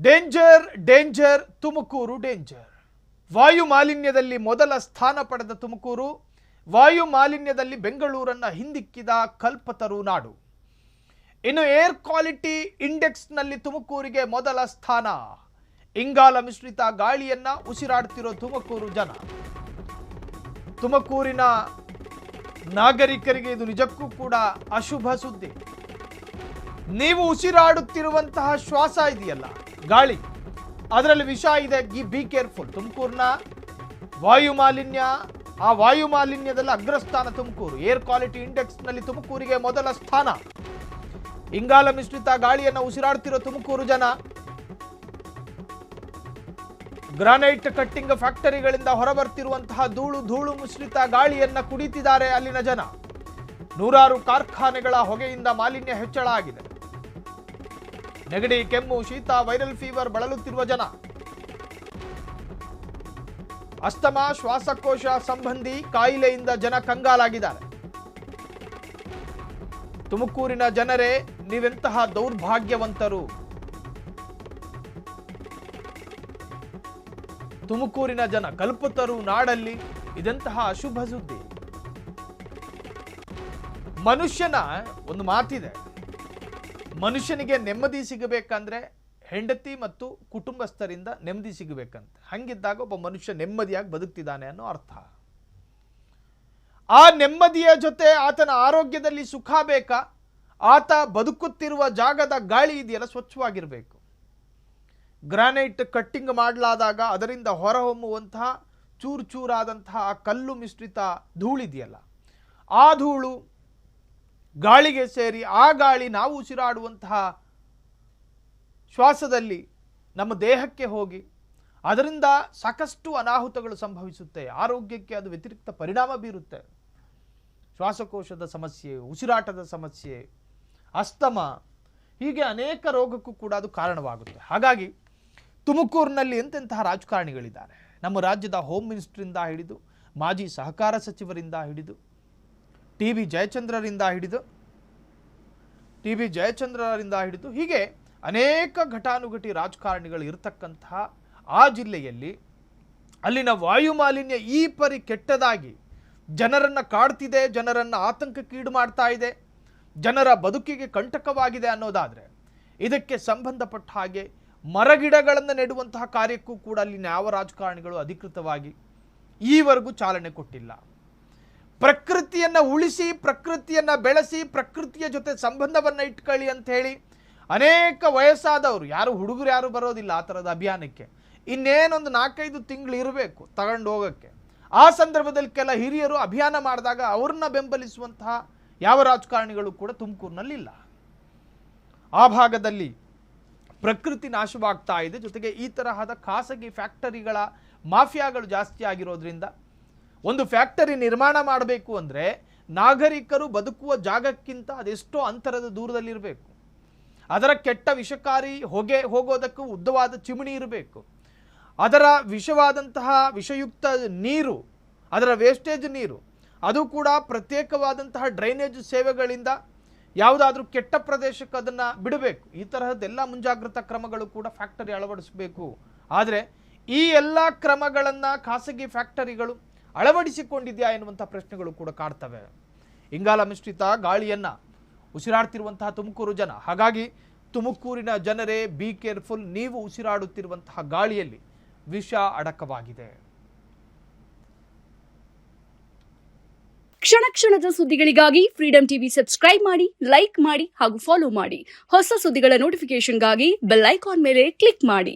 Danger danger Tumakuru danger. ವಾಯು ಮಾಲಿನ್ಯದಲ್ಲಿ ಮೊದಲ ಸ್ಥಾನ ಪಡೆದ ತುಮಕೂರು ವಾಯು ಮಾಲಿನ್ಯದಲ್ಲಿ ಬೆಂಗಳೂರನ್ನ ಹಿಂದಿಕ್ಕಿದ ಕಲ್ಪತರು ನಾಡು. ಇನ್ನು ಏರ್ ಕ್ವಾಲಿಟಿ ಇಂಡೆಕ್ಸ್ನಲ್ಲಿ ತುಮಕೂರಿಗೆ ಮೊದಲ ಸ್ಥಾನ. ಇಂಗಾಲ ಮಿಶ್ರಿತ ಗಾಳಿಯನ್ನ ಉಸಿರಾಡ್ತಿರೋ ತುಮಕೂರು ಜನ. ತುಮಕೂರಿನ ನಾಗರಿಕರಿಗೆ ಇದು ನಿಜಕ್ಕೂ ಕೂಡ ಅಶುಭ ಸುದ್ದಿ. ನೀವು ಉಸಿರಾಡುತ್ತಿರುವಂತಹ ಶ್ವಾಸ ಇದೆಯಲ್ಲ, ಗಾಳಿ, ಅದರಲ್ಲಿ ವಿಷ ಇದೆ. Be careful. ತುಮಕೂರಿನ ವಾಯು ಮಾಲಿನ್ಯ, ಆ ವಾಯು ಮಾಲಿನ್ಯದಲ್ಲಿ ಅಗ್ರಸ್ಥಾನ ತುಮಕೂರು. ಏರ್ ಕ್ವಾಲಿಟಿ ಇಂಡೆಕ್ಸ್ನಲ್ಲಿ ತುಮಕೂರಿಗೆ ಮೊದಲ ಸ್ಥಾನ. ಇಂಗಾಲ ಮಿಶ್ರಿತ ಗಾಳಿಯನ್ನು ಉಸಿರಾಡ್ತಿರೋ ತುಮಕೂರು ಜನ. ಗ್ರಾನೈಟ್ ಕಟ್ಟಿಂಗ್ ಫ್ಯಾಕ್ಟರಿಗಳಿಂದ ಹೊರಬರ್ತಿರುವಂತಹ ಧೂಳು ಮಿಶ್ರಿತ ಗಾಳಿಯನ್ನ ಕುಡಿತಿದ್ದಾರೆ ಅಲ್ಲಿನ ಜನ. ನೂರಾರು ಕಾರ್ಖಾನೆಗಳ ಹೊಗೆಯಿಂದ ಮಾಲಿನ್ಯ ಹೆಚ್ಚಳ ಆಗಿದೆ. ನೆಗಡಿ, ಕೆಮ್ಮು, ಶೀತ, ವೈರಲ್ ಫೀವರ್ ಬಳಲುತ್ತಿರುವ ಜನ. ಅಸ್ತಮಾ, ಶ್ವಾಸಕೋಶ ಸಂಬಂಧಿ ಕಾಯಿಲೆಯಿಂದ ಜನ ಕಂಗಾಲಾಗಿದ್ದಾರೆ. ತುಮಕೂರಿನ ಜನರೇ, ನೀವೆಂತಹ ದೌರ್ಭಾಗ್ಯವಂತರು. ತುಮಕೂರಿನ ಜನ, ಕಲ್ಪತರು ನಾಡಲ್ಲಿ ಇದೆಂತಹ ಅಶುಭ ಸುದ್ದಿ. ಮನುಷ್ಯನ ಒಂದು ಮಾತಿದೆ, ಮನುಷ್ಯನಿಗೆ ನೆಮ್ಮದಿ ಸಿಗಬೇಕಂದ್ರೆ ಹೆಂಡತಿ ಮತ್ತು ಕುಟುಂಬಸ್ಥರಿಂದ ನೆಮ್ಮದಿ ಸಿಗಬೇಕಂತ. ಹಂಗಿದ್ದಾಗ ಒಬ್ಬ ಮನುಷ್ಯ ನೆಮ್ಮದಿಯಾಗಿ ಬದುಕ್ತಿದ್ದಾನೆ ಅನ್ನೋ ಅರ್ಥ. ಆ ನೆಮ್ಮದಿಯ ಜೊತೆ ಆತನ ಆರೋಗ್ಯದಲ್ಲಿ ಸುಖ ಬೇಕಾ? ಆತ ಬದುಕುತ್ತಿರುವ ಜಾಗದ ಗಾಳಿ ಇದೆಯಲ್ಲ, ಸ್ವಚ್ಛವಾಗಿರಬೇಕು. ಗ್ರಾನೈಟ್ ಕಟ್ಟಿಂಗ್ ಮಾಡಲಾದಾಗ ಅದರಿಂದ ಹೊರಹೊಮ್ಮುವಂತಹ ಚೂರಾದಂತಹ ಆ ಕಲ್ಲು ಮಿಶ್ರಿತ ಧೂಳಿದೆಯಲ್ಲ, ಆ ಧೂಳು ಗಾಳಿಗೆ ಸೇರಿ ಆ ಗಾಳಿ ನಾವು ಉಸಿರಾಡುವಂತಹ ಶ್ವಾಸದಲ್ಲಿ ನಮ್ಮ ದೇಹಕ್ಕೆ ಹೋಗಿ ಅದರಿಂದ ಸಾಕಷ್ಟು ಅನಾಹುತಗಳು ಸಂಭವಿಸುತ್ತೆ. ಆರೋಗ್ಯಕ್ಕೆ ಅದು ವ್ಯತಿರಿಕ್ತ ಪರಿಣಾಮ ಬೀರುತ್ತೆ. ಶ್ವಾಸಕೋಶದ ಸಮಸ್ಯೆ, ಉಸಿರಾಟದ ಸಮಸ್ಯೆ, ಅಸ್ತಮ, ಹೀಗೆ ಅನೇಕ ರೋಗಕ್ಕೂ ಕೂಡ ಅದು ಕಾರಣವಾಗುತ್ತೆ. ಹಾಗಾಗಿ ತುಮಕೂರಿನಲ್ಲಿ ಎಂತೆಂತಹ ರಾಜಕಾರಣಿಗಳಿದ್ದಾರೆ. ನಮ್ಮ ರಾಜ್ಯದ ಹೋಮ್ ಮಿನಿಸ್ಟರಿಂದ ಹಿಡಿದು ಮಾಜಿ ಸಹಕಾರ ಸಚಿವರಿಂದ ಹಿಡಿದು ಟಿ ಬಿ ಜಯಚಂದ್ರರಿಂದ ಹಿಡಿದು ಹೀಗೆ ಅನೇಕ ಘಟಾನುಘಟಿ ರಾಜಕಾರಣಿಗಳು ಇರತಕ್ಕಂತಹ ಆ ಜಿಲ್ಲೆಯಲ್ಲಿ ಅಲ್ಲಿನ ವಾಯು ಮಾಲಿನ್ಯ ಈ ಪರಿ ಕೆಟ್ಟದಾಗಿ ಜನರನ್ನು ಕಾಡ್ತಿದೆ, ಜನರನ್ನು ಆತಂಕಕ್ಕೀಡು ಮಾಡ್ತಾ ಇದೆ, ಜನರ ಬದುಕಿಗೆ ಕಂಟಕವಾಗಿದೆ ಅನ್ನೋದಾದರೆ ಇದಕ್ಕೆ ಸಂಬಂಧಪಟ್ಟ ಹಾಗೆ ಮರಗಿಡಗಳನ್ನು ನೆಡುವಂತಹ ಕಾರ್ಯಕ್ಕೂ ಕೂಡ ಅಲ್ಲಿನ ಯಾವ ರಾಜಕಾರಣಿಗಳು ಅಧಿಕೃತವಾಗಿ ಈವರೆಗೂ ಚಾಲನೆ ಕೊಟ್ಟಿಲ್ಲ. ಪ್ರಕೃತಿಯನ್ನು ಉಳಿಸಿ, ಪ್ರಕೃತಿಯನ್ನು ಬೆಳೆಸಿ, ಪ್ರಕೃತಿಯ ಜೊತೆ ಸಂಬಂಧವನ್ನು ಇಟ್ಕೊಳ್ಳಿ ಅಂತ ಹೇಳಿ ಅನೇಕ ವಯಸ್ಸಾದವರು, ಯಾರು ಹುಡುಗರು ಯಾರು ಬರೋದಿಲ್ಲ ಆ ಥರದ ಅಭಿಯಾನಕ್ಕೆ. ಇನ್ನೇನೊಂದು 4-5 ತಿಂಗಳು ಇರಬೇಕು ತಗೊಂಡು ಹೋಗೋಕ್ಕೆ. ಆ ಸಂದರ್ಭದಲ್ಲಿ ಕೆಲ ಹಿರಿಯರು ಅಭಿಯಾನ ಮಾಡಿದಾಗ ಅವ್ರನ್ನ ಬೆಂಬಲಿಸುವಂತಹ ಯಾವ ರಾಜಕಾರಣಿಗಳು ಕೂಡ ತುಮಕೂರಿನಲ್ಲಿಲ್ಲ. ಆ ಭಾಗದಲ್ಲಿ ಪ್ರಕೃತಿ ನಾಶವಾಗ್ತಾ ಇದೆ. ಜೊತೆಗೆ ಈ ತರಹದ ಖಾಸಗಿ ಫ್ಯಾಕ್ಟರಿಗಳ ಮಾಫಿಯಾಗಳು ಜಾಸ್ತಿ ಆಗಿರೋದ್ರಿಂದ ಒಂದು ಫ್ಯಾಕ್ಟರಿ ನಿರ್ಮಾಣ ಮಾಡಬೇಕು ಅಂದರೆ ನಾಗರಿಕರು ಬದುಕುವ ಜಾಗಕ್ಕಿಂತ ಅದೆಷ್ಟೋ ಅಂತರದ ದೂರದಲ್ಲಿರಬೇಕು. ಅದರ ಕೆಟ್ಟ ವಿಷಕಾರಿ ಹೊಗೆ ಹೋಗೋದಕ್ಕೂ ಉದ್ದವಾದ ಚಿಮಣಿ ಇರಬೇಕು. ಅದರ ವಿಷವಾದಂತಹ ವಿಷಯುಕ್ತ ನೀರು, ಅದರ ವೇಸ್ಟೇಜ್ ನೀರು, ಅದು ಕೂಡ ಪ್ರತ್ಯೇಕವಾದಂತಹ ಡ್ರೈನೇಜ್ ಸೇವೆಗಳಿಂದ ಯಾವುದಾದ್ರೂ ಕೆಟ್ಟ ಪ್ರದೇಶಕ್ಕೆ ಅದನ್ನು ಬಿಡಬೇಕು. ಈ ತರಹದ್ದೆಲ್ಲ ಮುಂಜಾಗ್ರತಾ ಕ್ರಮಗಳು ಕೂಡ ಫ್ಯಾಕ್ಟರಿ ಅಳವಡಿಸಬೇಕು. ಆದರೆ ಈ ಎಲ್ಲ ಕ್ರಮಗಳನ್ನು ಖಾಸಗಿ ಫ್ಯಾಕ್ಟರಿಗಳು ಅಳವಡಿಸಿಕೊಂಡಿದೆಯಾ ಎನ್ನುವಂಥ ಪ್ರಶ್ನೆಗಳು ಕೂಡ ಕಾಡ್ತವೆ. ಇಂಗಾಲ ಮಿಶ್ರಿತ ಗಾಳಿಯನ್ನು ಉಸಿರಾಡ್ತಿರುವಂತಹ ತುಮಕೂರು ಜನ. ಹಾಗಾಗಿ ತುಮಕೂರಿನ ಜನರೇ, ಬಿ ಕೇರ್ಫುಲ್. ನೀವು ಉಸಿರಾಡುತ್ತಿರುವಂತಹ ಗಾಳಿಯಲ್ಲಿ ವಿಷ ಅಡಕವಾಗಿದೆ. ಕ್ಷಣ ಕ್ಷಣದ ಸುದ್ದಿಗಳಿಗಾಗಿ ಫ್ರೀಡಂ ಟಿವಿ ಸಬ್ಸ್ಕ್ರೈಬ್ ಮಾಡಿ, ಲೈಕ್ ಮಾಡಿ ಹಾಗೂ ಫಾಲೋ ಮಾಡಿ. ಹೊಸ ಸುದ್ದಿಗಳ ನೋಟಿಫಿಕೇಶನ್ಗಾಗಿ ಬೆಲ್ ಐಕಾನ್ ಮೇಲೆ ಕ್ಲಿಕ್ ಮಾಡಿ.